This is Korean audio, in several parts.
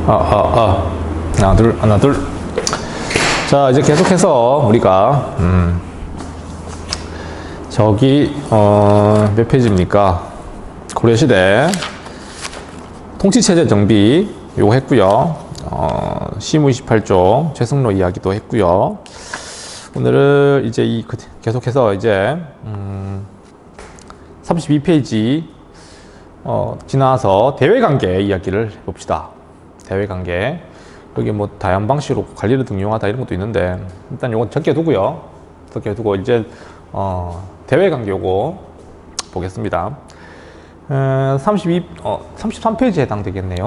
하나 둘 하나 둘. 자, 이제 계속해서 우리가 저기 몇 페이지입니까? 고려시대 통치체제 정비 요거 했고요. 시무 28쪽 최승로 이야기도 했고요. 오늘은 이제 계속해서 이제 32페이지 지나서 대외관계 이야기를 해봅시다. 대외관계. 여기 뭐 다양한 방식으로 관리를 등용하다 이런 것도 있는데 일단 요건 적게두고요. 적게두고 이제 대외관계 요거 보겠습니다. 33페이지에 해당되겠네요.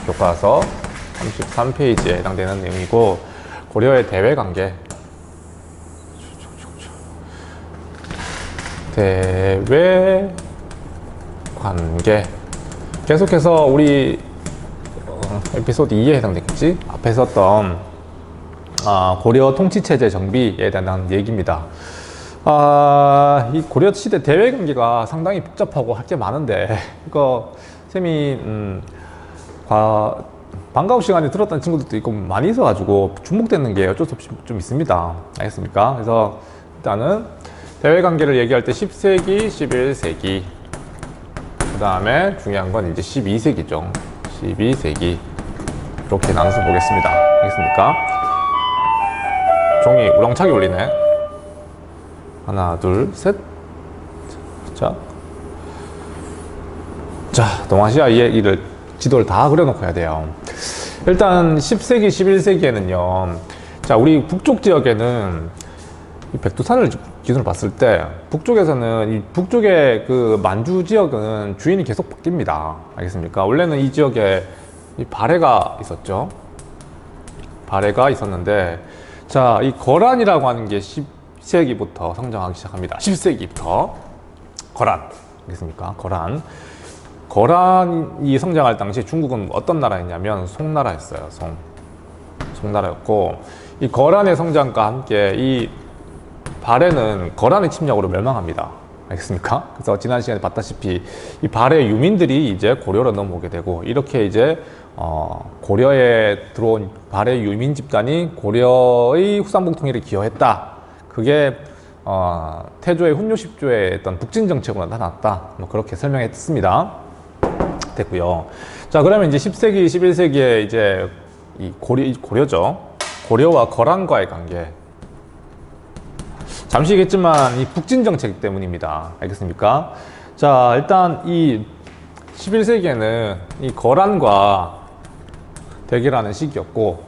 교과서 33페이지에 해당되는 내용이고, 고려의 대외관계. 대외관계. 계속해서 우리 에피소드 2에 해당되겠지? 앞에 썼던 고려 통치체제 정비에 대한 얘기입니다. 이 고려 시대 대외관계가 상당히 복잡하고 할 게 많은데, 이거 쌤이 방과후 시간에 들었던 친구들도 있고 많이 있어가지고 주목되는 게 어쩔 수 없이 좀 있습니다. 알겠습니까? 그래서 일단은 대외관계를 얘기할 때 10세기, 11세기, 그 다음에 중요한 건 이제 12세기죠. 12세기. 이렇게 나눠서 보겠습니다. 알겠습니까? 종이 우렁차게 울리네. 하나, 둘, 셋. 자, 동아시아 얘기를, 지도를 다 그려놓고 해야 돼요. 일단 10세기, 11세기에는요. 자, 우리 북쪽 지역에는 이 백두산을 기준으로 봤을 때 북쪽에서는 이 북쪽의 그 만주 지역은 주인이 계속 바뀝니다. 알겠습니까? 원래는 이 지역에 이 발해가 있었죠. 발해가 있었는데, 자, 이 거란이라고 하는 게 10세기부터 성장하기 시작합니다. 10세기부터 거란. 알겠습니까? 거란이 성장할 당시 중국은 어떤 나라였냐면 송나라였어요. 송나라였고, 이 거란의 성장과 함께 이 발해는 거란의 침략으로 멸망합니다. 알겠습니까? 그래서 지난 시간에 봤다시피 이 발해 유민들이 이제 고려로 넘어오게 되고, 이렇게 이제 고려에 들어온 발해 유민 집단이 고려의 후삼국 통일에 기여했다. 그게 태조의 훈요 10조의 어떤 북진 정책으로 나타났다. 뭐 그렇게 설명했습니다. 됐고요. 자, 그러면 이제 10세기, 11세기에 이제 이 고려죠. 고려와 거란과의 관계. 잠시겠지만 이 북진 정책 때문입니다. 알겠습니까? 자, 일단 이 11세기에는 이 거란과 대결하는 시기였고,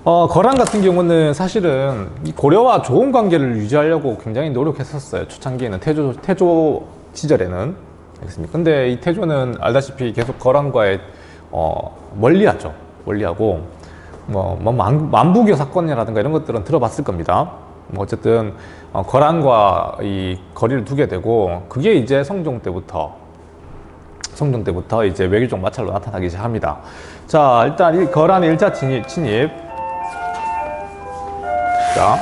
거란 같은 경우는 사실은 이 고려와 좋은 관계를 유지하려고 굉장히 노력했었어요. 초창기에는 태조 시절에는. 알겠습니까? 근데 이 태조는 알다시피 계속 거란과의 멀리하죠. 멀리하고 만부교 사건이라든가 이런 것들은 들어봤을 겁니다. 뭐 어쨌든 거란과 이 거리를 두게 되고, 그게 이제 성종 때부터 이제 외교적 마찰로 나타나기 시작합니다. 자, 일단 이 거란의 1차 침입. 자,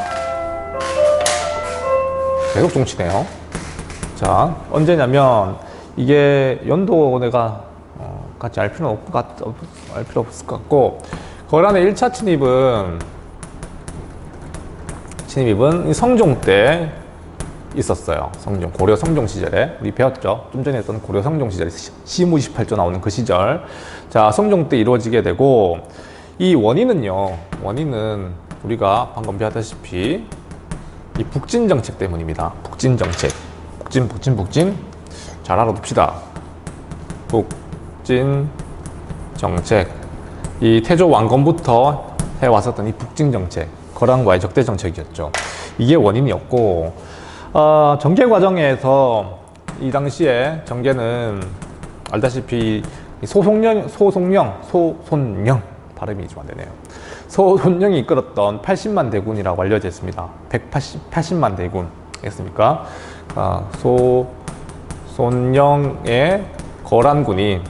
계속 종치네요. 자, 언제냐면 이게 연도 내가 같이 알 필요 없을 것 같고, 거란의 1차 침입은 성종 때 있었어요. 고려 성종 시절에. 우리 배웠죠? 좀 전에 했던 고려 성종 시절에 시무 28조 나오는 그 시절. 자, 성종 때 이루어지게 되고, 이 원인은 우리가 방금 배웠다시피 이 북진 정책 때문입니다. 북진 정책. 북진. 잘 알아둡시다. 북진 정책. 이 태조 왕건부터 해왔었던 이 북진 정책. 거란과의 적대 정책이었죠. 이게 원인이었고, 정계 과정에서 이 당시에 정계는 알다시피 소손령 발음이 좀 안 되네요. 소손령이 이끌었던 80만 대군이라고 알려져 있습니다. 80만 대군. 알겠습니까? 소손령의 거란군이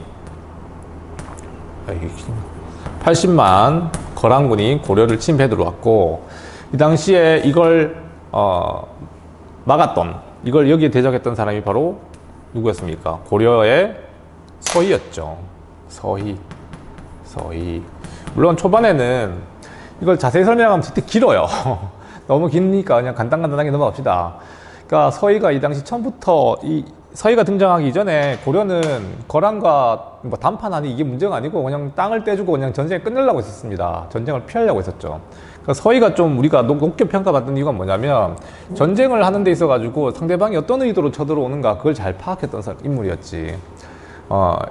80만 거란군이 고려를 침입해 들어왔고, 이 당시에 이걸 막았던, 이걸 여기에 대적했던 사람이 바로 누구였습니까? 고려의 서희였죠. 서희. 물론 초반에는 이걸 자세히 설명하면 진짜 길어요. 너무 기니까 그냥 간단하게 넘어갑시다. 그러니까 서희가 이 당시 처음부터 이 서희가 등장하기 전에 고려는 거란과 뭐 담판하니 이게 문제가 아니고 그냥 땅을 떼주고 그냥 전쟁을 끝내려고 했었습니다. 전쟁을 피하려고 했었죠. 그러니까 서희가 좀 우리가 높게 평가받는 이유가 뭐냐면 전쟁을 하는 데 있어 가지고 상대방이 어떤 의도로 쳐들어오는가 그걸 잘 파악했던 인물이었지.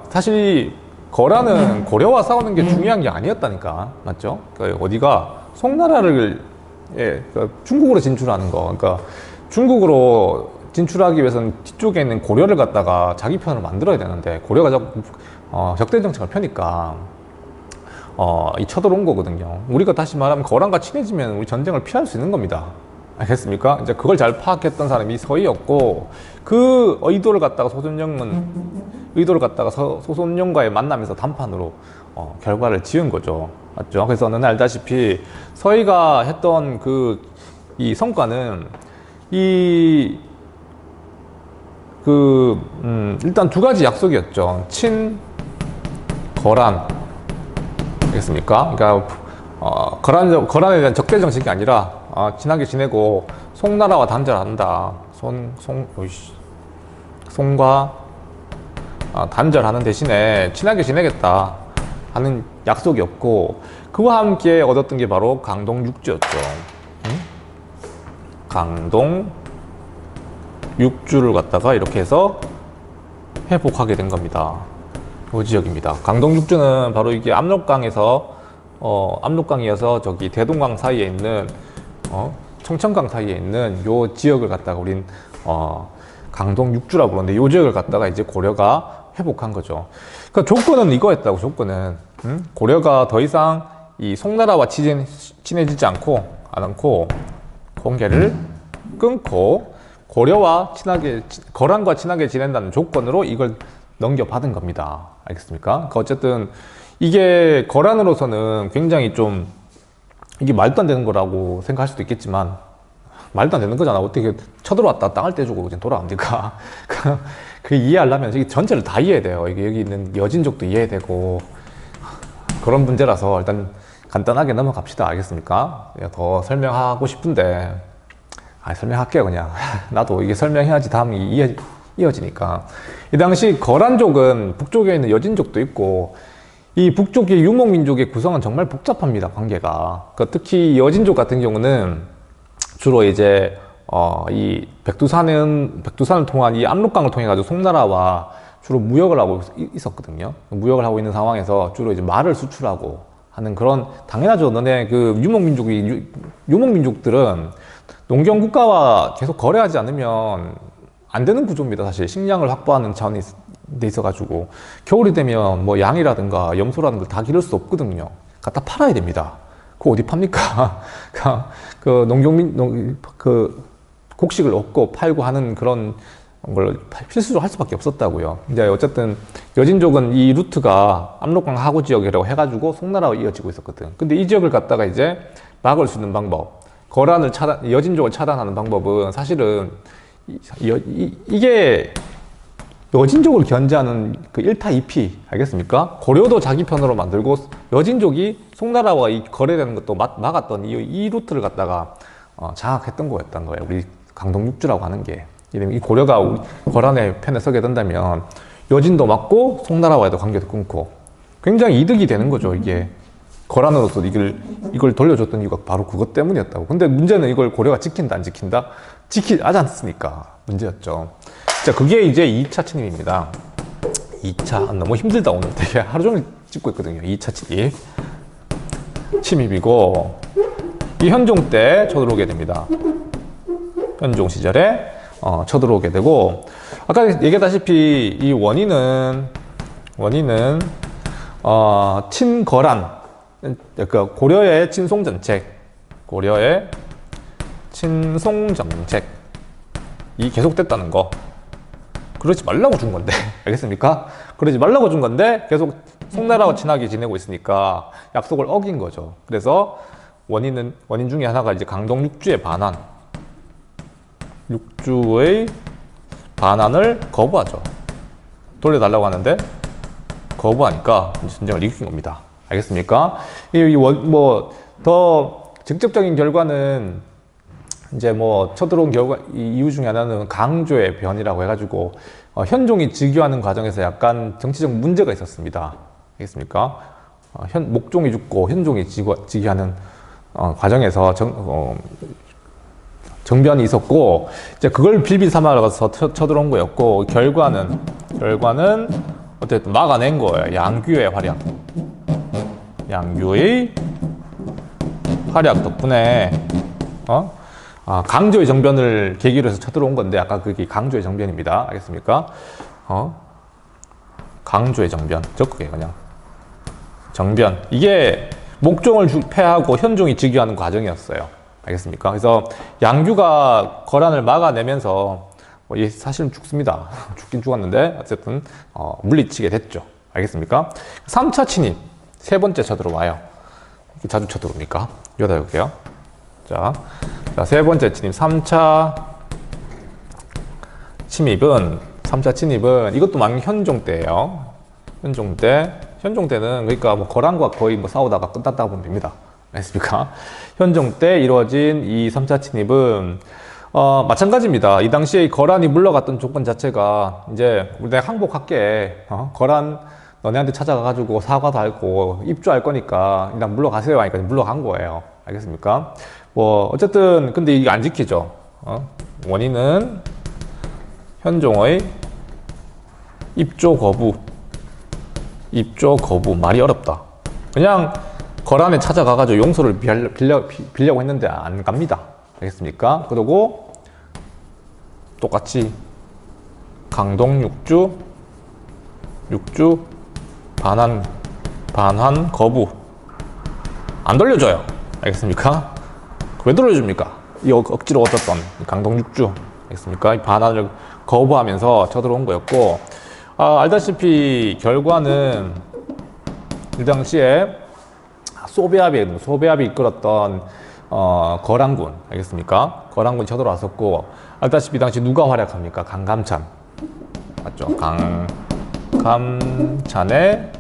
사실 거란은 고려와 싸우는 게 중요한 게 아니었다니까. 맞죠? 그러니까 어디가 송나라를 그러니까 중국으로 진출하는 거. 그러니까 중국으로 진출하기 위해서는 뒤쪽에 있는 고려를 갖다가 자기 편으로 만들어야 되는데 고려가 자꾸 적대 정책을 펴니까 이 쳐들어온 거거든요. 우리가 다시 말하면 거란과 친해지면 우리 전쟁을 피할 수 있는 겁니다. 알겠습니까? 이제 그걸 잘 파악했던 사람이 서희였고 그 의도를 갖다가 소손영과의 만남에서 담판으로 결과를 지은 거죠. 맞죠? 그래서 너는 알다시피 서희가 했던 이 성과는 일단 두 가지 약속이었죠. 거란. 알겠습니까? 그러니까, 거란에 대한 적대 정책이 아니라, 친하게 지내고, 송나라와 단절한다. 송과, 단절하는 대신에 친하게 지내겠다. 하는 약속이었고, 그와 함께 얻었던 게 바로 강동 육주였죠. 강동 육주를 갖다가 이렇게 해서 회복하게 된 겁니다. 이 지역입니다. 강동 육주는 바로 이게 압록강이어서 저기 대동강 사이에 있는 청천강 사이에 있는 요 지역을 갖다가 우린 강동 육주라고 그러는데 요 지역을 갖다가 이제 고려가 회복한 거죠. 그러니까 조건은 이거였다고. 조건은 고려가 더 이상 이 송나라와 친해지지 않고 관계를 끊고 거란과 친하게 지낸다는 조건으로 이걸 넘겨받은 겁니다. 알겠습니까? 그러니까 어쨌든 이게 거란으로서는 굉장히 좀 이게 말도 안 되는 거라고 생각할 수도 있겠지만 말도 안 되는 거잖아. 어떻게 쳐들어왔다 땅을 떼주고 그냥 돌아옵니까? 그 이해하려면 이게 전체를 다 이해해야 돼요. 이게 여기 있는 여진족도 이해해야 되고 그런 문제라서 일단 간단하게 넘어갑시다. 알겠습니까? 더 설명하고 싶은데 설명할게요. 그냥 나도 이게 설명해야지 다음이 이어지니까. 이 당시 거란족은 북쪽에 있는 여진족도 있고 이 북쪽의 유목민족의 구성은 정말 복잡합니다. 관계가. 그러니까 특히 여진족 같은 경우는 주로 이제 이 백두산을 통한 이 압록강을 통해 가지고 송나라와 주로 무역을 하고 있었거든요. 무역을 하고 있는 상황에서 주로 이제 말을 수출하고 하는 그런, 당연하죠. 너네 그 유목민족들은 농경 국가와 계속 거래하지 않으면 안 되는 구조입니다. 사실 식량을 확보하는 차원이 돼 있어가지고 겨울이 되면 뭐 양이라든가 염소라든가 다 기를 수 없거든요. 갖다 팔아야 됩니다. 그거 어디 팝니까? 곡식을 얻고 팔고 하는 그런 걸 필수로 할 수밖에 없었다고요. 이제 어쨌든 여진족은 이 루트가 압록강 하구 지역이라고 해가지고 송나라와 이어지고 있었거든. 근데 이 지역을 갖다가 이제 막을 수 있는 방법, 여진족을 차단하는 방법은 사실은 이게 여진족을 견제하는 그 1타 2피 알겠습니까? 고려도 자기 편으로 만들고 여진족이 송나라와 거래되는 것도 막았던 이 루트를 갖다가 장악했던 거였던 거예요. 우리 강동 육주라고 하는 게. 이 고려가 거란의 편에 서게 된다면 여진도 막고 송나라와도 관계도 끊고 굉장히 이득이 되는 거죠. 이게 거란으로서 이걸 돌려줬던 이유가 바로 그것 때문이었다고. 근데 문제는 이걸 고려가 지킨다 안 지킨다? 지키지 않았으니까 문제였죠. 자, 그게 이제 2차 침입입니다. 2차 너무 힘들다. 오늘 되게 하루 종일 찍고 있거든요. 2차 침입이고 이 현종 때 쳐들어오게 됩니다. 현종 시절에 쳐들어오게 되고, 아까 얘기했다시피 이 원인은 친거란, 그러니까 고려의 친송정책이 계속됐다는 거. 그러지 말라고 준 건데 알겠습니까? 그러지 말라고 준 건데 계속 송나라와 친하게 지내고 있으니까 약속을 어긴 거죠. 그래서 원인 중에 하나가 이제 강동 육주의 반환을 거부하죠. 돌려달라고 하는데 거부하니까 전쟁을 이긴 겁니다. 알겠습니까? 더 직접적인 결과는 이제 뭐 쳐들어온 결과 이유 중에 하나는 강조의 변이라고 해가지고 현종이 즉위하는 과정에서 약간 정치적 문제가 있었습니다. 알겠습니까? 목종이 죽고 현종이 즉위하는 과정에서 정변이 있었고 이제 그걸 빌비 삼아서 쳐들어온 거였고 결과는 어쨌든 막아낸 거예요. 양규의 활약. 양규의 활약 덕분에 강조의 정변을 계기로 해서 쳐들어온 건데 아까 그게 강조의 정변입니다. 알겠습니까? 강조의 정변 적게 그냥 정변 이게 목종을 패하고 현종이 즉위하는 과정이었어요. 알겠습니까? 그래서 양규가 거란을 막아내면서 사실은 죽습니다. 죽긴 죽었는데 어쨌든 물리치게 됐죠. 알겠습니까? 3차 침입 세 번째 쳐들어와요. 이렇게 자주 쳐들어옵니까? 여기다 볼게요. 자, 세 번째 침입 3차 침입은 이것도 현종 때예요. 현종 때는 그러니까 뭐 거란과 거의 뭐 싸우다가 끝났다고 보면 됩니다. 알겠습니까? 현종 때 이루어진 이 3차 침입은 마찬가지입니다. 이 당시에 거란이 물러갔던 조건 자체가 이제 우리 내가 항복할게. 거란 너네한테 찾아가가지고 사과도 하고 입주할 거니까 일단 물러가세요 하니까 물러간 거예요. 알겠습니까? 뭐 어쨌든 근데 이게 안 지키죠. 원인은 현종의 입조 거부 말이 어렵다. 그냥 거란에 찾아가가지고 용서를 빌려고 했는데 안 갑니다. 알겠습니까? 그리고 똑같이 강동 육주 반환 거부 안 돌려줘요. 알겠습니까? 왜 돌려줍니까? 이 억지로 얻었던 강동 육주 알겠습니까? 이 반환을 거부하면서 쳐들어온 거였고 알다시피 결과는 이 당시에 소배합이 이끌었던 거란군 알겠습니까? 거란군이 쳐들어왔었고 알다시피 당시 누가 활약합니까? 강감찬 맞죠? 강감찬의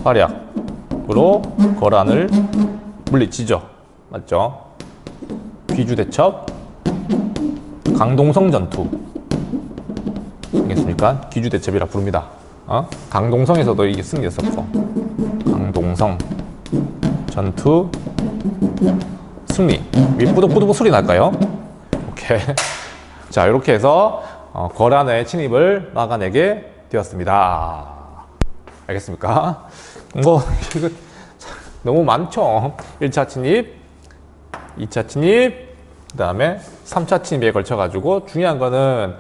활약으로 거란을 물리치죠. 맞죠? 귀주대첩 강동성 전투 알겠습니까? 귀주대첩이라 부릅니다. 강동성에서도 이게 승리했었고 강동성 전투 승리. 뿌득뿌득 소리 날까요? 오케이. 자, 이렇게 해서 거란의 침입을 막아내게 되었습니다. 알겠습니까? 이거 너무 많죠? 1차 침입, 2차 침입, 그 다음에 3차 침입에 걸쳐가지고 중요한 거는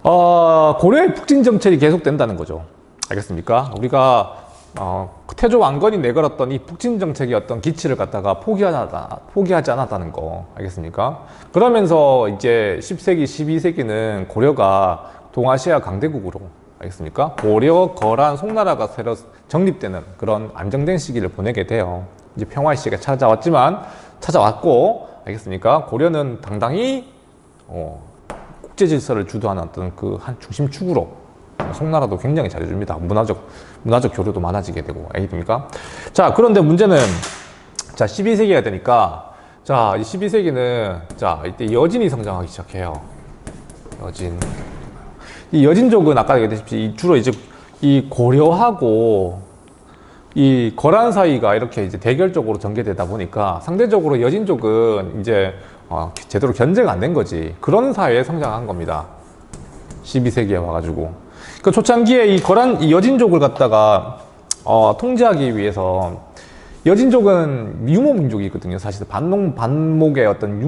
고려의 북진 정책이 계속된다는 거죠. 알겠습니까? 우리가 태조 왕건이 내걸었던 이 북진 정책의 어떤 기치를 갖다가 포기하지 않았다는 거 알겠습니까? 그러면서 이제 10세기, 12세기는 고려가 동아시아 강대국으로 알겠습니까? 고려, 거란, 송나라가 새로 정립되는 그런 안정된 시기를 보내게 돼요. 이제 평화의 시기가 찾아왔고 알겠습니까? 고려는 당당히 국제 질서를 주도하는 어떤 그 한 중심축으로 송나라도 굉장히 잘해줍니다. 문화적 교류도 많아지게 되고, 알겠습니까? 자, 그런데 문제는, 자, 12세기가 되니까, 자, 이 12세기는, 자, 이때 여진이 성장하기 시작해요. 이 여진족은 아까 얘기했듯이 주로 이제 이 고려하고 이 거란 사이가 이렇게 이제 대결적으로 전개되다 보니까 상대적으로 여진족은 이제 제대로 견제가 안 된 거지. 그런 사회에 성장한 겁니다. 12세기에 와가지고. 그 초창기에 이 여진족을 갖다가 통제하기 위해서 여진족은 유목민족이거든요. 사실 반목의 어떤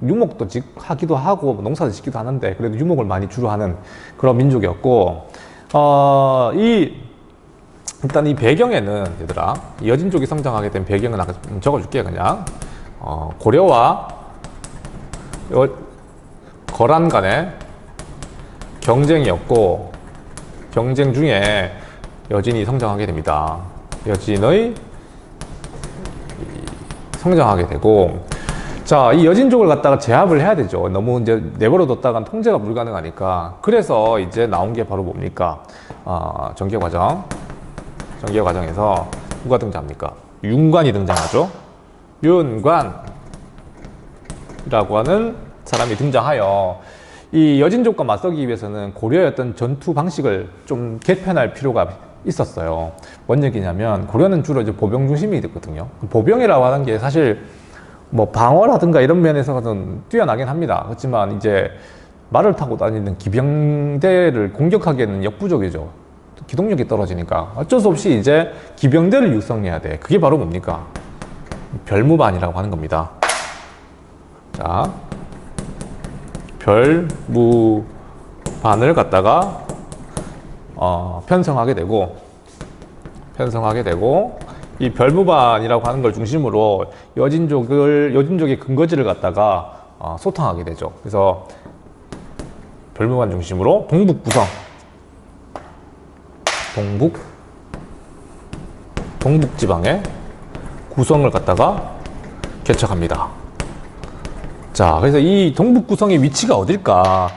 유목도 하기도 하고 농사도 짓기도 하는데 그래도 유목을 많이 주로 하는 그런 민족이었고 일단 이 배경에는 얘들아 여진족이 성장하게 된 배경은 아까 좀 적어줄게 그냥 고려와 거란 간의 경쟁이었고 경쟁 중에 여진이 성장하게 됩니다. 여진의 성장하게 되고 자, 이 여진족을 갖다가 제압을 해야 되죠. 너무 이제 내버려 뒀다간 통제가 불가능하니까. 그래서 이제 나온 게 바로 뭡니까? 전개과정. 전개과정에서 누가 등장합니까? 윤관이 등장하죠. 윤관이라고 하는 사람이 등장하여 이 여진족과 맞서기 위해서는 고려의 어떤 전투 방식을 좀 개편할 필요가 있었어요. 뭔 얘기냐면 고려는 주로 이제 보병 중심이 됐거든요. 보병이라고 하는 게 사실 뭐 방어라든가 이런 면에서는 뛰어나긴 합니다. 그렇지만 이제 말을 타고 다니는 기병대를 공격하기에는 역부족이죠. 기동력이 떨어지니까 어쩔 수 없이 이제 기병대를 육성해야 돼. 그게 바로 뭡니까? 별무반이라고 하는 겁니다. 자, 별무반을 갖다가 편성하게 되고 이 별무반이라고 하는 걸 중심으로 여진족의 근거지를 갖다가 소탕하게 되죠. 그래서 별무반 중심으로 동북 지방의 구성을 갖다가 개척합니다. 자, 그래서 이 동북 구성의 위치가 어딜까?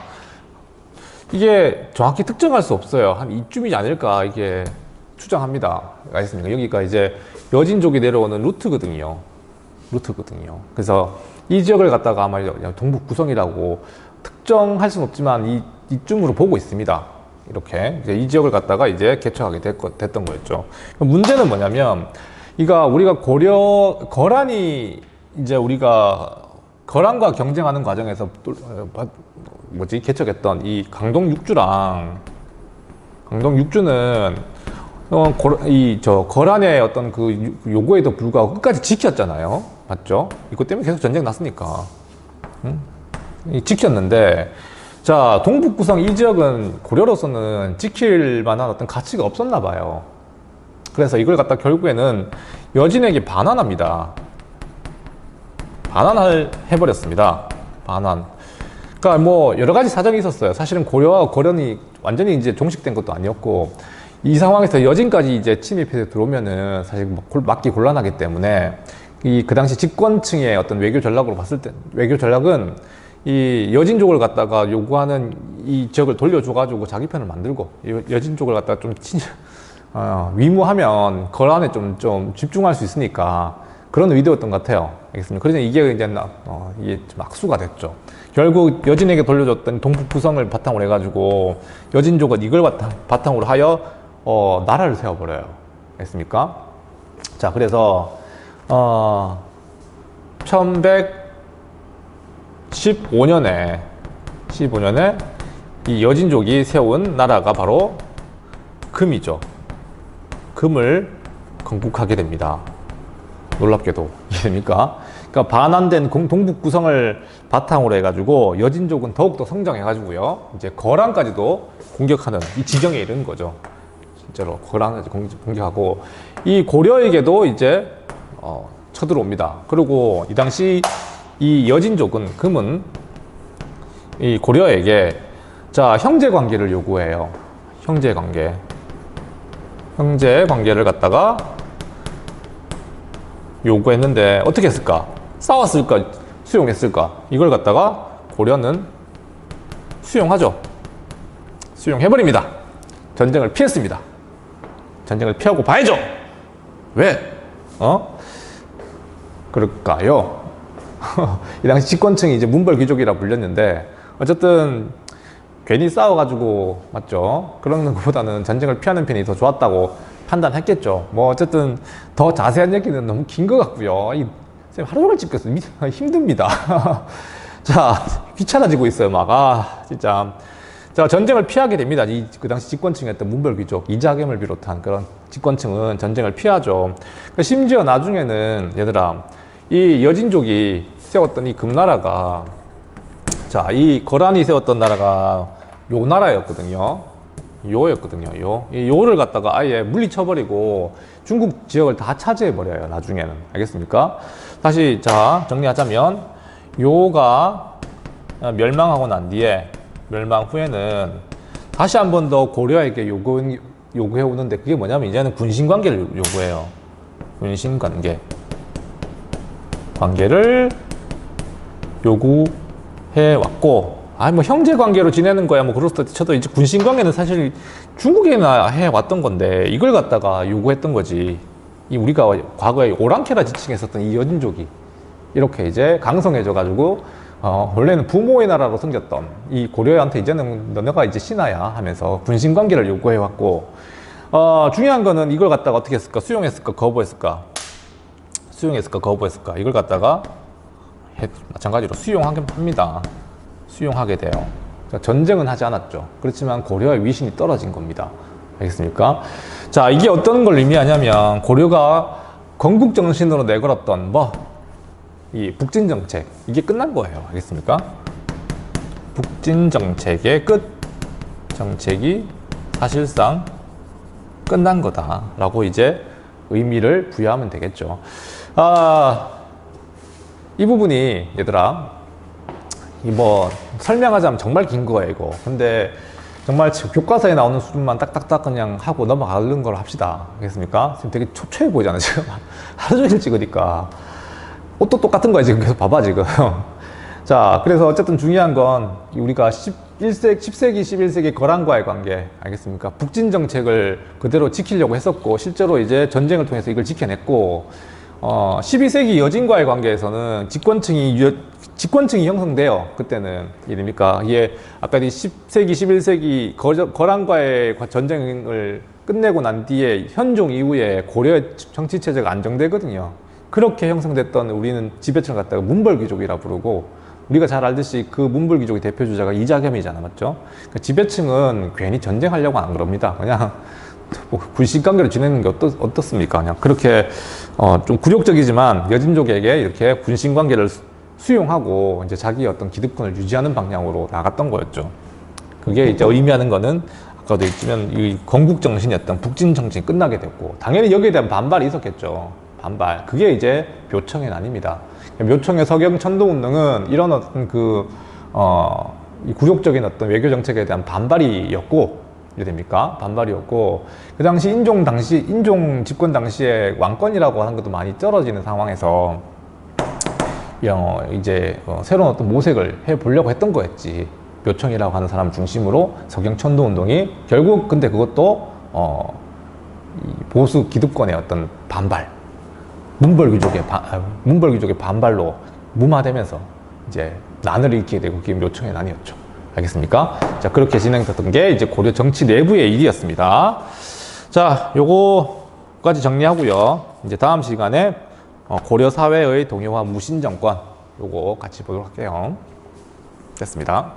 이게 정확히 특정할 수 없어요. 한 이쯤이지 않을까 이게 추정합니다. 알겠습니까? 여기가 이제 여진족이 내려오는 루트거든요. 그래서 이 지역을 갖다가 아마 동북 구성이라고 특정할 수는 없지만 이쯤으로 보고 있습니다. 이렇게 이제 이 지역을 갖다가 이제 개척하게 됐던 거였죠. 문제는 뭐냐면 우리가 거란이 이제 우리가 거란과 경쟁하는 과정에서 개척했던 이 강동 육주는 거란의 어떤 그 요구에도 불구하고 끝까지 지켰잖아요. 맞죠? 이것 때문에 계속 전쟁 났으니까. 지켰는데, 자, 동북구성 이 지역은 고려로서는 지킬 만한 어떤 가치가 없었나 봐요. 그래서 이걸 갖다 결국에는 여진에게 반환합니다. 반환을 해버렸습니다. 반환. 그러니까 뭐 여러 가지 사정이 있었어요. 사실은 고려와 거란이 완전히 이제 종식된 것도 아니었고, 이 상황에서 여진까지 이제 침입해서 들어오면은 사실 막기 곤란하기 때문에 그 당시 집권층의 어떤 외교 전략으로 봤을 때 외교 전략은 이 여진족을 갖다가 요구하는 이 지역을 돌려줘가지고 자기 편을 만들고 여진족을 갖다가 좀 위무하면 거란에 좀 집중할 수 있으니까 그런 의도였던 것 같아요. 알겠습니다. 그래서 이게 이제 이게 좀 악수가 됐죠. 결국 여진에게 돌려줬던 동북 구성을 바탕으로 해가지고 여진족은 이걸 바탕으로 하여 나라를 세워버려요. 알겠습니까? 자, 그래서 1115년에 이 여진족이 세운 나라가 바로 금이죠. 금을 건국하게 됩니다. 놀랍게도. 이해됩니까? 그러니까 반환된 동북 구성을 바탕으로 해가지고 여진족은 더욱더 성장해가지고요. 이제 거란까지도 공격하는 이 지경에 이른 거죠. 실제로 거란까지 공격하고 이 고려에게도 이제 쳐들어옵니다. 그리고 이 당시 이 여진족은 금은 이 고려에게 자 형제 관계를 요구해요. 형제 관계를 갖다가 요구했는데 어떻게 했을까? 싸웠을까? 수용했을까? 이걸 갖다가 고려는 수용하죠. 수용해버립니다. 전쟁을 피했습니다. 전쟁을 피하고 봐야죠. 왜? 그럴까요? 이 당시 집권층이 이제 문벌귀족이라 불렸는데 어쨌든 괜히 싸워가지고 맞죠? 그런 것보다는 전쟁을 피하는 편이 더 좋았다고 판단했겠죠. 뭐 어쨌든 더 자세한 얘기는 너무 긴 것 같고요. 쌤 하루 종일 찍겠어요. 힘듭니다. 자, 귀찮아지고 있어요. 진짜. 자, 전쟁을 피하게 됩니다. 그 당시 집권층이었던 문벌귀족, 이자겸을 비롯한 그런 집권층은 전쟁을 피하죠. 심지어 나중에는 얘들아, 이 여진족이 세웠던 이 금나라가 자, 이 거란이 세웠던 나라가 요 나라였거든요. 이 요를 갖다가 아예 물리쳐버리고 중국 지역을 다 차지해버려요. 나중에는. 알겠습니까? 다시 자 정리하자면 요가 멸망하고 난 뒤에 멸망 후에는 다시 한 번 더 고려에게 요구해 오는데 그게 뭐냐면 이제는 군신관계를 요구해요. 군신관계를 요구해 왔고, 뭐 형제 관계로 지내는 거야 뭐 그렇다 쳐도 이제 군신 관계는 사실 중국에나 해 왔던 건데 이걸 갖다가 요구했던 거지. 이 우리가 과거에 오랑캐라 지칭했었던 이 여진족이 이렇게 이제 강성해져 가지고 원래는 부모의 나라로 섬겼던 이 고려한테 이제는 너네가 이제 신하야 하면서 군신 관계를 요구해 왔고, 중요한 거는 이걸 갖다가 어떻게 했을까? 수용했을까? 거부했을까? 수용했을까? 거부했을까? 이걸 갖다가 마찬가지로 수용합니다. 수용하게 돼요. 전쟁은 하지 않았죠. 그렇지만 고려의 위신이 떨어진 겁니다. 알겠습니까? 자, 이게 어떤 걸 의미하냐면 고려가 건국 정신으로 내걸었던 이 북진 정책, 이게 끝난 거예요. 알겠습니까? 북진 정책의 끝, 정책이 사실상 끝난 거다라고 이제 의미를 부여하면 되겠죠. 이 부분이 얘들아, 설명하자면 정말 긴 거예요, 이거. 근데 정말 교과서에 나오는 수준만 딱딱딱 그냥 하고 넘어가는 걸 합시다. 알겠습니까? 지금 되게 초췌해 보이잖아, 지금. 하루 종일 찍으니까. 옷도 똑같은 거야, 지금. 계속 봐봐, 지금. 자, 그래서 어쨌든 중요한 건 우리가 10세기, 11세기 거란과의 관계. 알겠습니까? 북진 정책을 그대로 지키려고 했었고, 실제로 이제 전쟁을 통해서 이걸 지켜냈고, 12세기 여진과의 관계에서는 집권층이 형성돼요. 그때는 이됩니까? 이게 아까 10세기, 11세기 거란과의 전쟁을 끝내고 난 뒤에 현종 이후에 고려의 정치 체제가 안정되거든요. 그렇게 형성됐던 우리는 지배층을 갖다가 문벌귀족이라 부르고, 우리가 잘 알듯이 그 문벌귀족의 대표 주자가 이자겸이잖아, 맞죠? 그러니까 지배층은 괜히 전쟁하려고 안 그럽니다. 그냥 군신 관계로 지내는 게 어떻습니까? 그냥 그렇게 좀 굴욕적이지만 여진족에게 이렇게 군신 관계를 수용하고 이제 자기의 어떤 기득권을 유지하는 방향으로 나갔던 거였죠. 그게 이제 의미하는 거는 아까도 있지만 이 건국 정신이었던 북진 정신이 끝나게 됐고, 당연히 여기에 대한 반발이 있었겠죠. 반발. 그게 이제 묘청의 난입니다. 묘청의 서경 천도 운동은 이런 어떤 이 굴욕적인 어떤 외교 정책에 대한 반발이었고, 됩니까? 반발이었고, 그 당시 인종 집권 당시에 왕권이라고 하는 것도 많이 떨어지는 상황에서 이제 새로운 어떤 모색을 해보려고 했던 거였지. 묘청이라고 하는 사람 중심으로 서경천도 운동이 결국 근데 그것도 이 보수 기득권의 어떤 반발, 문벌귀족의 반발로 무마되면서 이제 난을 일으키게 되고 그게 묘청의 난이었죠. 알겠습니까? 자, 그렇게 진행됐던 게 이제 고려 정치 내부의 일이었습니다. 자, 요거까지 정리하고요. 이제 다음 시간에 고려 사회의 동요화 무신 정권 요거 같이 보도록 할게요. 됐습니다.